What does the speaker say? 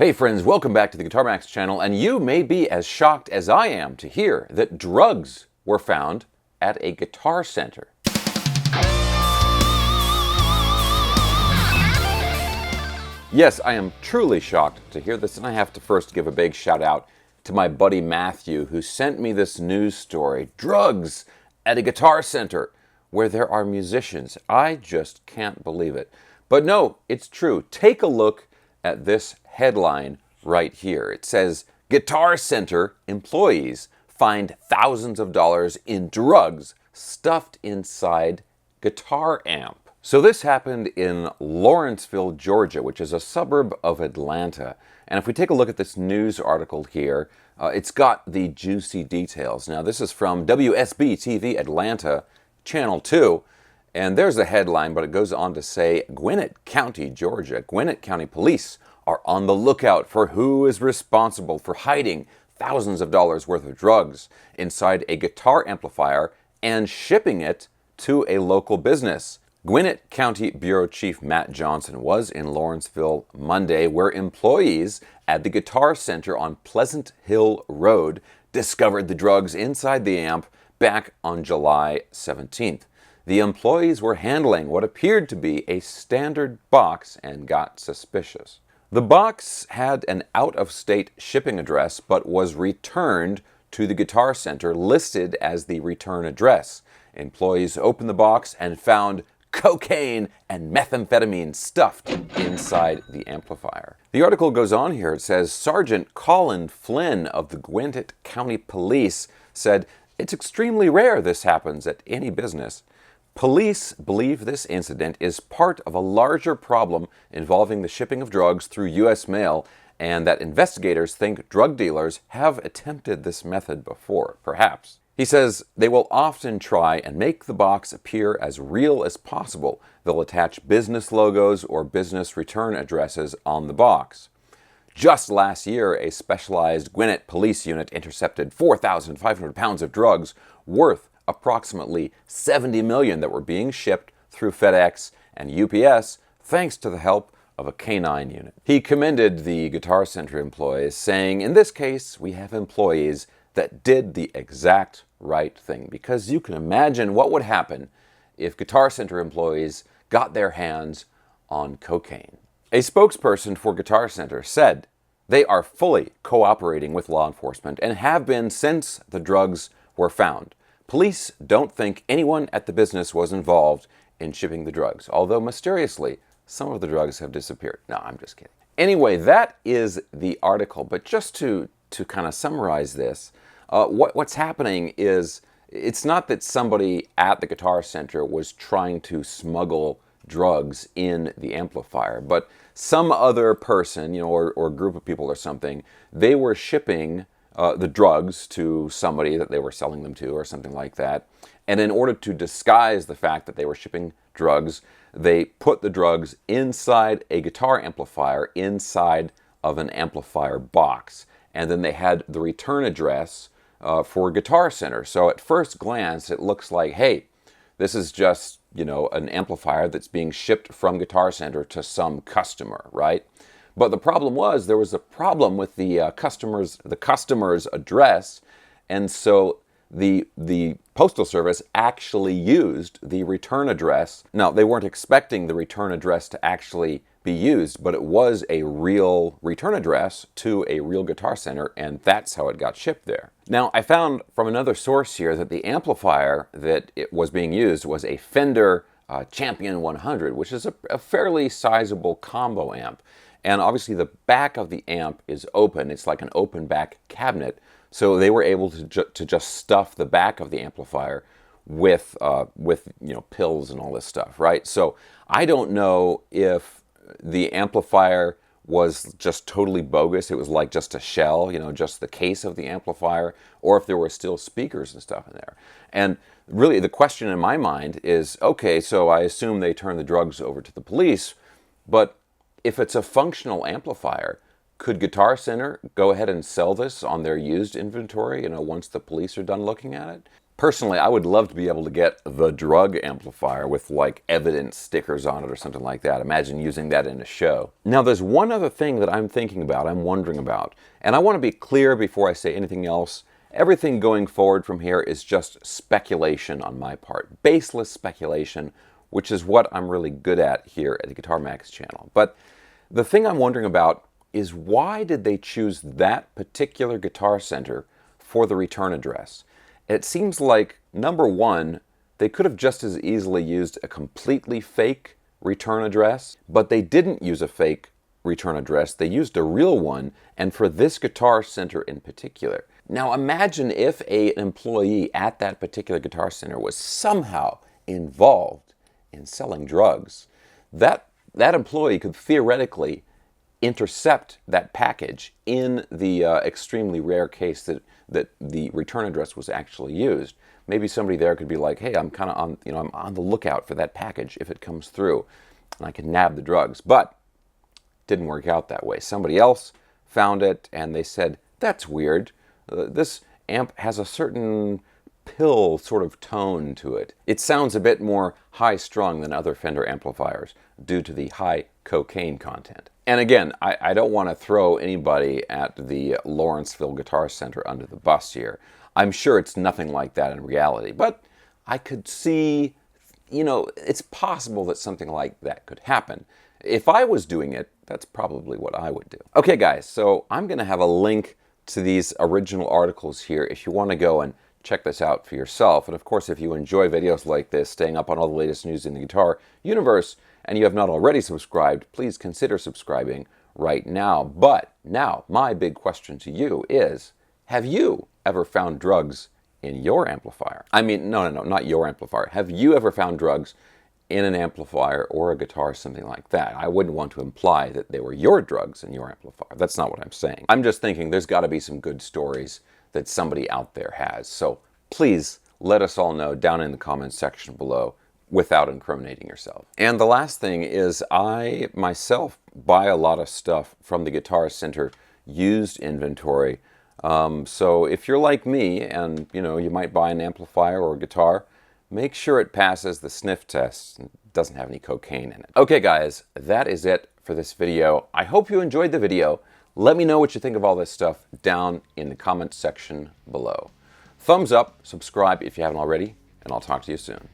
Hey friends, welcome back to the Guitar Max channel, and you may be as shocked as I am to hear that drugs were found at a guitar center. Yes, I am truly shocked to hear this, and I have to first give a big shout out to my buddy Matthew, who sent me this news story. Drugs at a guitar center where there are musicians. I just can't believe it. But no, it's true. Take a look at this headline right here. It says, Guitar Center employees find thousands of dollars in drugs stuffed inside guitar amp. So this happened in Lawrenceville, Georgia, which is a suburb of Atlanta. And if we take a look at this news article here, it's got the juicy details. Now, this is from WSB-TV Atlanta, Channel 2. And there's the headline, but it goes on to say, Gwinnett County, Georgia. Gwinnett County Police are on the lookout for who is responsible for hiding thousands of dollars worth of drugs inside a guitar amplifier and shipping it to a local business. Gwinnett County Bureau Chief Matt Johnson was in Lawrenceville Monday, where employees at the Guitar Center on Pleasant Hill Road discovered the drugs inside the amp back on July 17th. The employees were handling what appeared to be a standard box and got suspicious. The box had an out-of-state shipping address but was returned to the Guitar Center listed as the return address. Employees opened the box and found cocaine and methamphetamine stuffed inside the amplifier. The article goes on here. It says, Sergeant Colin Flynn of the Gwinnett County Police said, it's extremely rare this happens at any business. Police believe this incident is part of a larger problem involving the shipping of drugs through U.S. mail, and that investigators think drug dealers have attempted this method before, perhaps. He says they will often try and make the box appear as real as possible. They'll attach business logos or business return addresses on the box. Just last year, a specialized Gwinnett police unit intercepted 4,500 pounds of drugs worth approximately $70 million that were being shipped through FedEx and UPS thanks to the help of a canine unit. He commended the Guitar Center employees, saying, in this case, we have employees that did the exact right thing, because you can imagine what would happen if Guitar Center employees got their hands on cocaine. A spokesperson for Guitar Center said they are fully cooperating with law enforcement and have been since the drugs were found. Police don't think anyone at the business was involved in shipping the drugs, although mysteriously some of the drugs have disappeared. No, I'm just kidding. Anyway, that is the article, but just to kind of summarize this, what's happening is it's not that somebody at the Guitar Center was trying to smuggle drugs in the amplifier, but some other person, or group of people or something, they were shipping the drugs to somebody that they were selling them to or something like that. And in order to disguise the fact that they were shipping drugs, they put the drugs inside a guitar amplifier inside of an amplifier box. And then they had the return address for Guitar Center. So at first glance, it looks like, hey, this is just, an amplifier that's being shipped from Guitar Center to some customer, right? But the problem was there was a problem with the customer's address, and so the Postal Service actually used the return address. Now, they weren't expecting the return address to actually be used, but it was a real return address to a real Guitar Center, and that's how it got shipped there. Now, I found from another source here that the amplifier that it was being used was a Fender Champ 100, which is a fairly sizable combo amp. And obviously the back of the amp is open. It's like an open back cabinet. So they were able to just stuff the back of the amplifier with pills and all this stuff, right? So I don't know if the amplifier was just totally bogus. It was like just a shell, just the case of the amplifier, or if there were still speakers and stuff in there. And really the question in my mind is, okay, so I assume they turned the drugs over to the police, but if it's a functional amplifier, could Guitar Center go ahead and sell this on their used inventory, once the police are done looking at it? Personally, I would love to be able to get the drug amplifier with like evidence stickers on it or something like that. Imagine using that in a show. Now, there's one other thing that I'm thinking about, I'm wondering about, and I want to be clear before I say anything else. Everything going forward from here is just speculation on my part. Baseless speculation, which is what I'm really good at here at the Guitar Max channel. But the thing I'm wondering about is, why did they choose that particular Guitar Center for the return address? It seems like, number one, they could have just as easily used a completely fake return address, but they didn't use a fake return address. They used a real one, and for this Guitar Center in particular. Now imagine if an employee at that particular Guitar Center was somehow involved in selling drugs. That employee could theoretically intercept that package in the extremely rare case that the return address was actually used. Maybe somebody there could be like, hey, I'm kind of on, I'm on the lookout for that package if it comes through, and I can nab the drugs. But it didn't work out that way. Somebody else found it, and they said, that's weird. This amp has a certain pill sort of tone to it. It sounds a bit more high-strung than other Fender amplifiers due to the high cocaine content. And again, I don't want to throw anybody at the Lawrenceville Guitar Center under the bus here. I'm sure it's nothing like that in reality, but I could see, it's possible that something like that could happen. If I was doing it, that's probably what I would do. Okay, guys, so I'm going to have a link to these original articles here if you want to go and check this out for yourself. And of course, if you enjoy videos like this, staying up on all the latest news in the guitar universe, and you have not already subscribed, please consider subscribing right now. But now, my big question to you is, have you ever found drugs in your amplifier? I mean, no, not your amplifier. Have you ever found drugs in an amplifier or a guitar, something like that? I wouldn't want to imply that they were your drugs in your amplifier. That's not what I'm saying. I'm just thinking there's got to be some good stories that somebody out there has. So please let us all know down in the comments section below without incriminating yourself. And the last thing is, I myself buy a lot of stuff from the Guitar Center used inventory. So if you're like me and you might buy an amplifier or a guitar, make sure it passes the sniff test and doesn't have any cocaine in it. Okay guys, that is it for this video. I hope you enjoyed the video. Let me know what you think of all this stuff down in the comments section below. Thumbs up, subscribe if you haven't already, and I'll talk to you soon.